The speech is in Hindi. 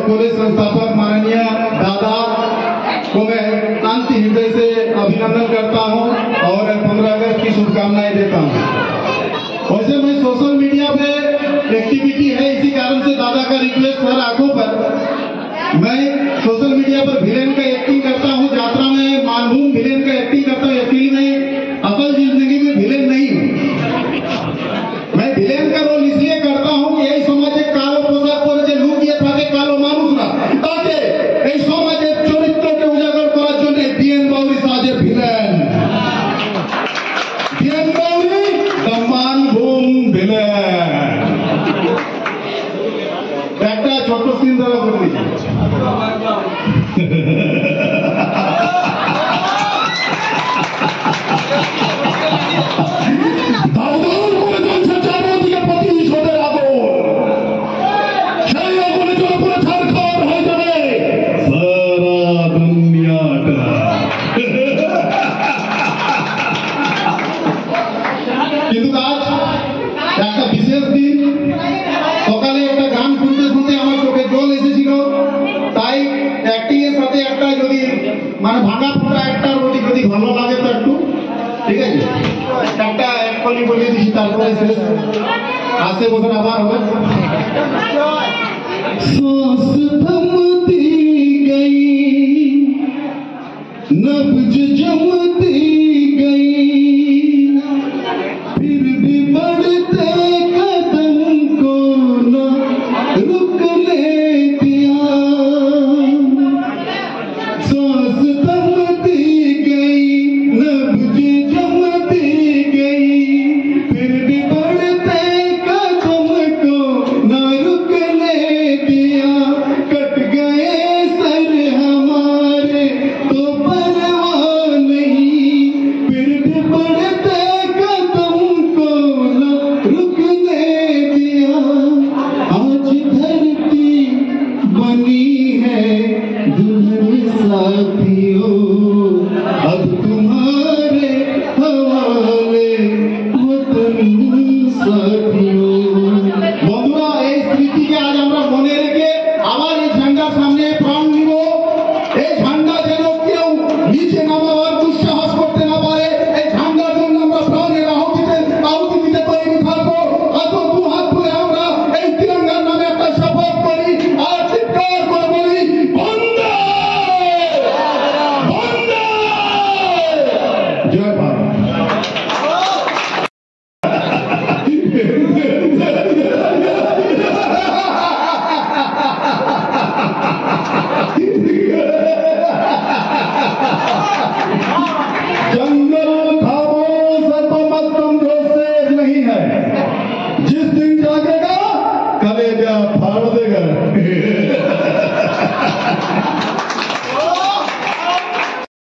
कॉलेज संस्थापक माननीय दादा को मैं शांति हृदय से अभिनंदन करता हूं और 15 अगस्त की शुभकामनाएं देता हूं। वैसे मैं सोशल मीडिया पे एक्टिविटी है, इसी कारण से दादा का रिक्वेस्ट हर आंखों पर मैं सोशल मीडिया पर विलेन का एक्टिंग करता हूं, यात्रा में मानभूम विलेन का एक्टिंग करता हूं। एक्चुअली मैं असल जिंदगी में विलेन नहीं हूं। मैं विलेन का रोल इसलिए करता हूं कि यही समाज कालो पोशाक परे लुकिए থাকে কালো মানুষরা তাকে এই সমাজের চরিত্রকে উজাগর করার জন্য বিএন বাউরি সাজে villain. BN Bauri the Manbhum villain. একটা ছোট সিন দ্বারা বলে দিচ্ছি। কিন্তু আজ একটা বিশেষ দিন, সকালে একটা গান শুনতে শুনতে আমার চোখে জল এসেছিল, তাই অ্যাক্টিং এর সাথে একটা যদি মানে ভাঙা ফোটা একটা যদি ভালো লাগে তো একটু ঠিক আছে একটা এক কলি বলিয়ে দিচ্ছি, তারপরে শেষ আসতে বছর আবার হবে।